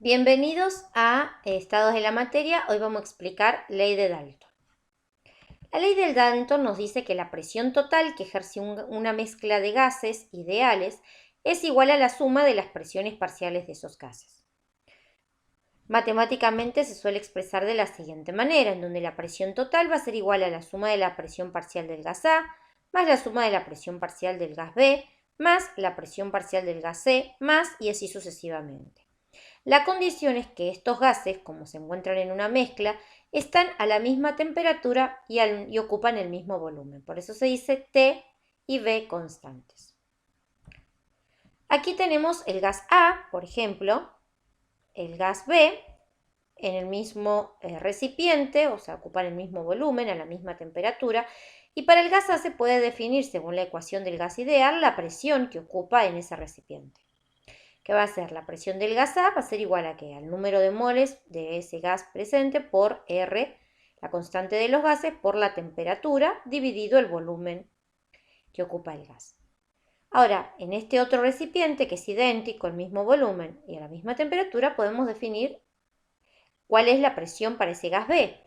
Bienvenidos a Estados de la Materia. Hoy vamos a explicar ley de Dalton. La ley de Dalton nos dice que la presión total que ejerce una mezcla de gases ideales es igual a la suma de las presiones parciales de esos gases. Matemáticamente se suele expresar de la siguiente manera, en donde la presión total va a ser igual a la suma de la presión parcial del gas A, más la suma de la presión parcial del gas B, más la presión parcial del gas C, más y así sucesivamente. La condición es que estos gases, como se encuentran en una mezcla, están a la misma temperatura y ocupan el mismo volumen. Por eso se dice T y B constantes. Aquí tenemos el gas A, por ejemplo, el gas B en el mismo recipiente, o sea, ocupan el mismo volumen, a la misma temperatura, y para el gas A se puede definir, según la ecuación del gas ideal, la presión que ocupa en ese recipiente. ¿Qué va a ser? La presión del gas A va a ser igual a ¿qué? Al número de moles de ese gas presente por R, la constante de los gases, por la temperatura dividido el volumen que ocupa el gas. Ahora, en este otro recipiente que es idéntico, el mismo volumen y a la misma temperatura, podemos definir cuál es la presión para ese gas B,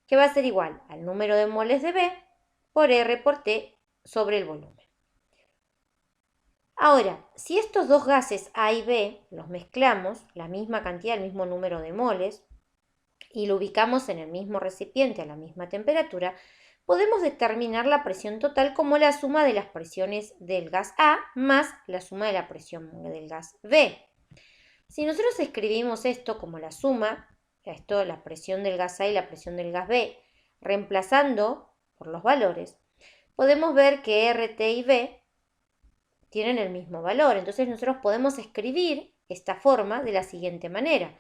que va a ser igual al número de moles de B por R por T sobre el volumen. Ahora, si estos dos gases A y B los mezclamos, la misma cantidad, el mismo número de moles, y lo ubicamos en el mismo recipiente a la misma temperatura, podemos determinar la presión total como la suma de las presiones del gas A más la suma de la presión del gas B. Si nosotros escribimos esto como la suma, la presión del gas A y la presión del gas B, reemplazando por los valores, podemos ver que R, T y B tienen el mismo valor. Entonces nosotros podemos escribir esta forma de la siguiente manera,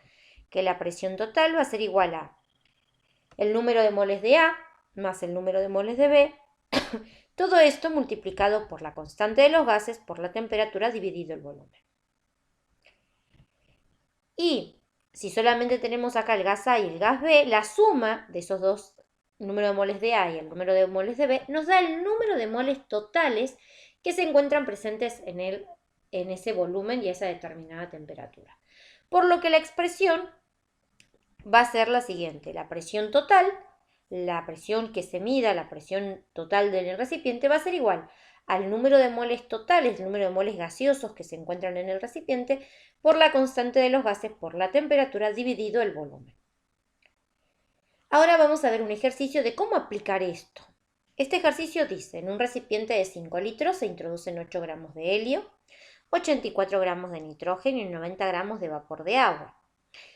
que la presión total va a ser igual a el número de moles de A más el número de moles de B, todo esto multiplicado por la constante de los gases por la temperatura dividido el volumen. Y si solamente tenemos acá el gas A y el gas B, la suma de esos dos, el número de moles de A y el número de moles de B, nos da el número de moles totales que se encuentran presentes en ese volumen y a esa determinada temperatura. Por lo que la expresión va a ser la siguiente: la presión total, la presión que se mida, la presión total del recipiente, va a ser igual al número de moles totales, el número de moles gaseosos que se encuentran en el recipiente, por la constante de los gases por la temperatura dividido el volumen. Ahora vamos a ver un ejercicio de cómo aplicar esto. Este ejercicio dice, en un recipiente de 5 litros se introducen 8 gramos de helio, 84 gramos de nitrógeno y 90 gramos de vapor de agua.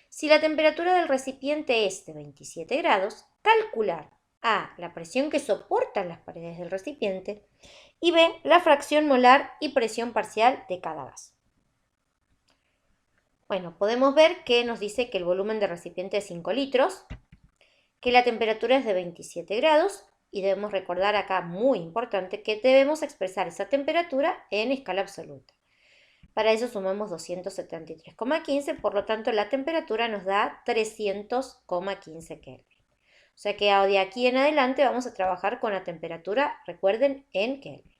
Si la temperatura del recipiente es de 27 grados, calcular A, la presión que soportan las paredes del recipiente, y B, la fracción molar y presión parcial de cada gas. Bueno, podemos ver que nos dice que el volumen del recipiente es 5 litros, que la temperatura es de 27 grados, y debemos recordar acá, muy importante, que debemos expresar esa temperatura en escala absoluta. Para eso sumamos 273,15, por lo tanto la temperatura nos da 300,15 Kelvin. O sea que de aquí en adelante vamos a trabajar con la temperatura, recuerden, en Kelvin.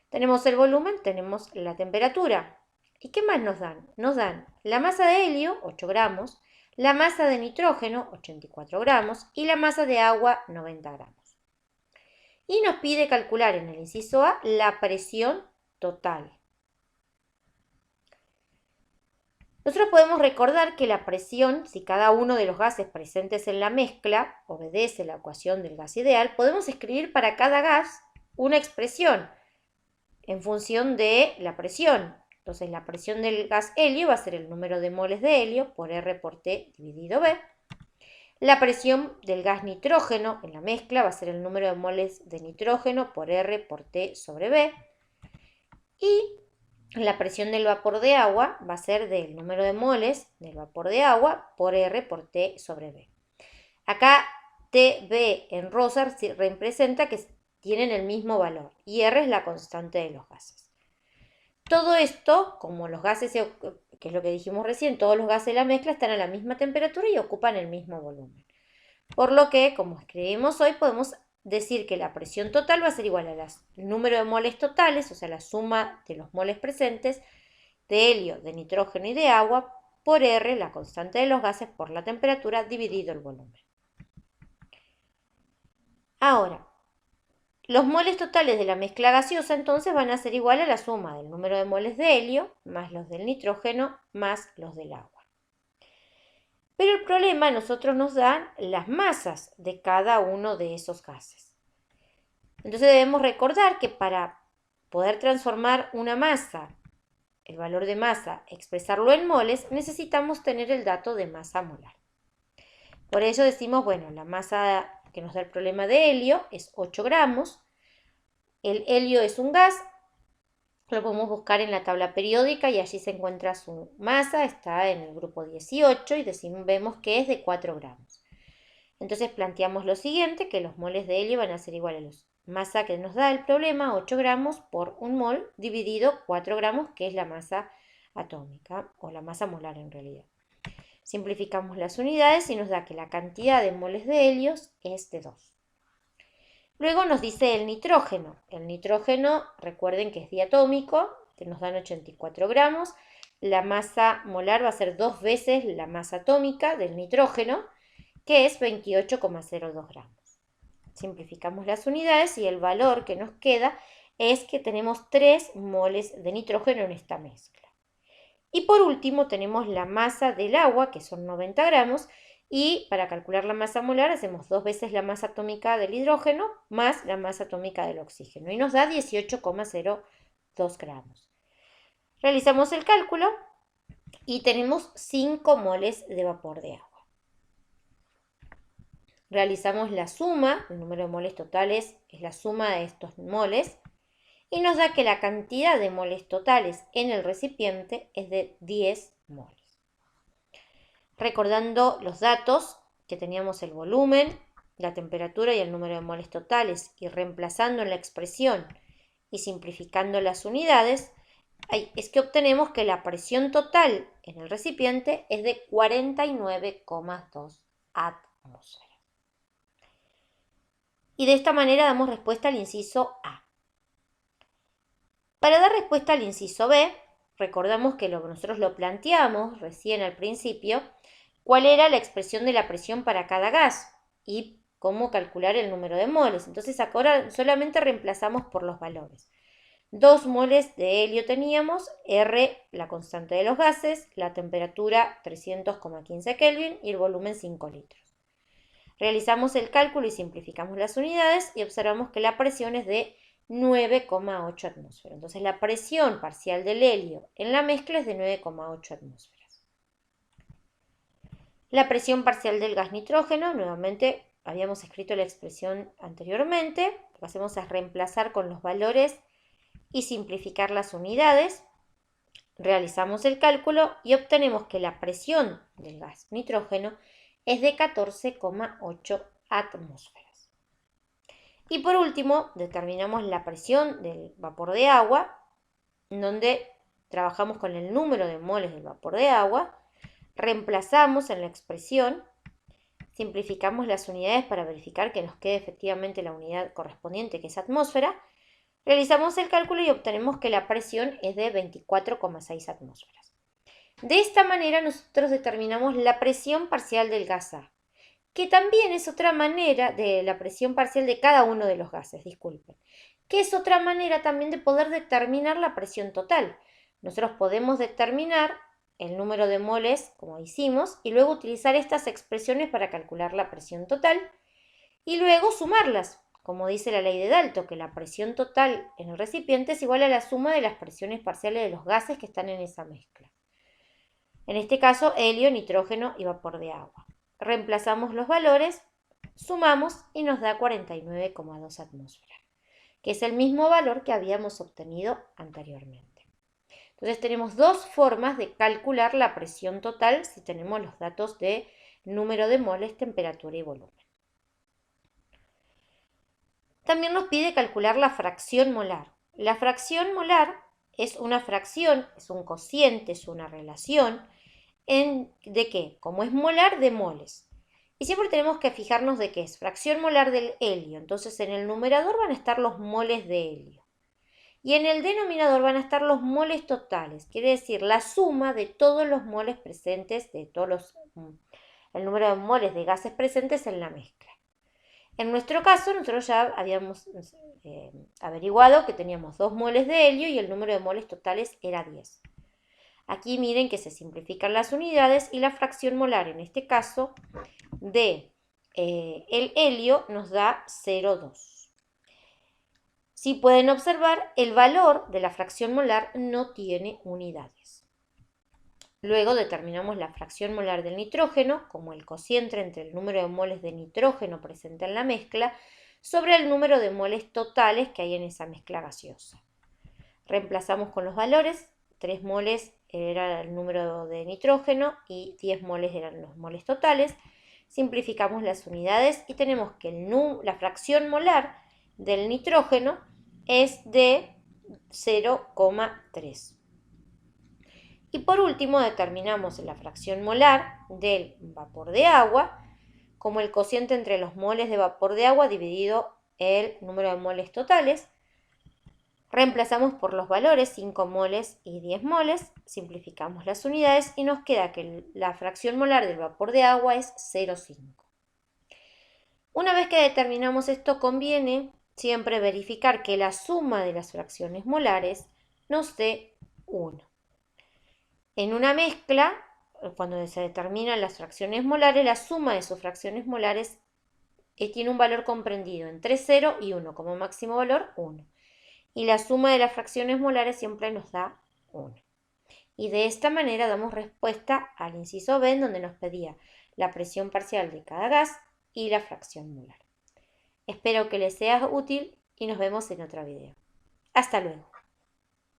Tenemos el volumen, tenemos la temperatura. ¿Y qué más nos dan? Nos dan la masa de helio, 8 gramos, la masa de nitrógeno, 84 gramos, y la masa de agua, 90 gramos. Y nos pide calcular en el inciso A la presión total. Nosotros podemos recordar que la presión, si cada uno de los gases presentes en la mezcla obedece la ecuación del gas ideal, podemos escribir para cada gas una expresión en función de la presión. Entonces la presión del gas helio va a ser el número de moles de helio por R por T dividido B. La presión del gas nitrógeno en la mezcla va a ser el número de moles de nitrógeno por R por T sobre B. Y la presión del vapor de agua va a ser del número de moles del vapor de agua por R por T sobre B. Acá TB en rosa representa que tienen el mismo valor y R es la constante de los gases. Todo esto, como los gases, que es lo que dijimos recién, todos los gases de la mezcla están a la misma temperatura y ocupan el mismo volumen. Por lo que, como escribimos hoy, podemos decir que la presión total va a ser igual al número de moles totales, o sea, la suma de los moles presentes de helio, de nitrógeno y de agua, por R, la constante de los gases, por la temperatura, dividido el volumen. Ahora, los moles totales de la mezcla gaseosa entonces van a ser igual a la suma del número de moles de helio más los del nitrógeno más los del agua. Pero el problema a nosotros nos dan las masas de cada uno de esos gases. Entonces debemos recordar que para poder transformar una masa, el valor de masa, expresarlo en moles, necesitamos tener el dato de masa molar. Por ello decimos, bueno, la masa que nos da el problema de helio es 8 gramos. El helio es un gas, lo podemos buscar en la tabla periódica y allí se encuentra su masa, está en el grupo 18 y vemos que es de 4 gramos. Entonces planteamos lo siguiente, que los moles de helio van a ser igual a la masa que nos da el problema, 8 gramos por un mol, dividido 4 gramos, que es la masa atómica, o la masa molar en realidad. Simplificamos las unidades y nos da que la cantidad de moles de helio es de 2. Luego nos dice el nitrógeno. El nitrógeno, recuerden que es diatómico, que nos dan 84 gramos. La masa molar va a ser 2 veces la masa atómica del nitrógeno, que es 28,02 gramos. Simplificamos las unidades y el valor que nos queda es que tenemos 3 moles de nitrógeno en esta mezcla. Y por último tenemos la masa del agua, que son 90 gramos, y para calcular la masa molar hacemos 2 veces la masa atómica del hidrógeno más la masa atómica del oxígeno y nos da 18,02 gramos. Realizamos el cálculo y tenemos 5 moles de vapor de agua. Realizamos la suma, el número de moles totales es la suma de estos moles, y nos da que la cantidad de moles totales en el recipiente es de 10 moles. Recordando los datos, que teníamos el volumen, la temperatura y el número de moles totales, y reemplazando en la expresión y simplificando las unidades, es que obtenemos que la presión total en el recipiente es de 49,2 atmósferas. Y de esta manera damos respuesta al inciso A. Para dar respuesta al inciso B, recordamos que nosotros lo planteamos recién al principio, cuál era la expresión de la presión para cada gas y cómo calcular el número de moles. Entonces ahora solamente reemplazamos por los valores. 2 moles de helio teníamos, R, la constante de los gases, la temperatura 300,15 Kelvin y el volumen 5 litros. Realizamos el cálculo y simplificamos las unidades y observamos que la presión es de 9,8 atmósferas. Entonces la presión parcial del helio en la mezcla es de 9,8 atmósferas. La presión parcial del gas nitrógeno, nuevamente habíamos escrito la expresión anteriormente, lo que hacemos es reemplazar con los valores y simplificar las unidades. Realizamos el cálculo y obtenemos que la presión del gas nitrógeno es de 14,8 atmósferas. Y por último, determinamos la presión del vapor de agua, donde trabajamos con el número de moles del vapor de agua, reemplazamos en la expresión, simplificamos las unidades para verificar que nos quede efectivamente la unidad correspondiente, que es atmósfera, realizamos el cálculo y obtenemos que la presión es de 24,6 atmósferas. De esta manera nosotros determinamos la presión parcial del gas A, que también es otra manera de la presión parcial de cada uno de los gases, disculpen, que es otra manera también de poder determinar la presión total. Nosotros podemos determinar el número de moles, como hicimos, y luego utilizar estas expresiones para calcular la presión total, y luego sumarlas, como dice la ley de Dalton, que la presión total en el recipiente es igual a la suma de las presiones parciales de los gases que están en esa mezcla. En este caso, helio, nitrógeno y vapor de agua. Reemplazamos los valores, sumamos y nos da 49,2 atmósferas, que es el mismo valor que habíamos obtenido anteriormente. Entonces tenemos 2 formas de calcular la presión total si tenemos los datos de número de moles, temperatura y volumen. También nos pide calcular la fracción molar. La fracción molar es una fracción, es un cociente, es una relación. ¿De qué? Como es molar, de moles. Y siempre tenemos que fijarnos de qué es fracción molar del helio. Entonces en el numerador van a estar los moles de helio. Y en el denominador van a estar los moles totales, quiere decir la suma de todos los moles presentes, el número de moles de gases presentes en la mezcla. En nuestro caso, nosotros ya habíamos averiguado que teníamos 2 moles de helio y el número de moles totales era 10. Aquí miren que se simplifican las unidades y la fracción molar, en este caso, de el helio nos da 0,2. Si pueden observar, el valor de la fracción molar no tiene unidades. Luego determinamos la fracción molar del nitrógeno como el cociente entre el número de moles de nitrógeno presente en la mezcla sobre el número de moles totales que hay en esa mezcla gaseosa. Reemplazamos con los valores, 3 moles era el número de nitrógeno y 10 moles eran los moles totales. Simplificamos las unidades y tenemos que la fracción molar del nitrógeno es de 0,3. Y por último determinamos la fracción molar del vapor de agua como el cociente entre los moles de vapor de agua dividido el número de moles totales. Reemplazamos por los valores 5 moles y 10 moles, simplificamos las unidades y nos queda que la fracción molar del vapor de agua es 0,5. Una vez que determinamos esto, conviene siempre verificar que la suma de las fracciones molares nos dé 1. En una mezcla, cuando se determinan las fracciones molares, la suma de sus fracciones molares tiene un valor comprendido entre 0 y 1, como máximo valor 1. Y la suma de las fracciones molares siempre nos da 1. Y de esta manera damos respuesta al inciso B, en donde nos pedía la presión parcial de cada gas y la fracción molar. Espero que les sea útil y nos vemos en otro video. Hasta luego.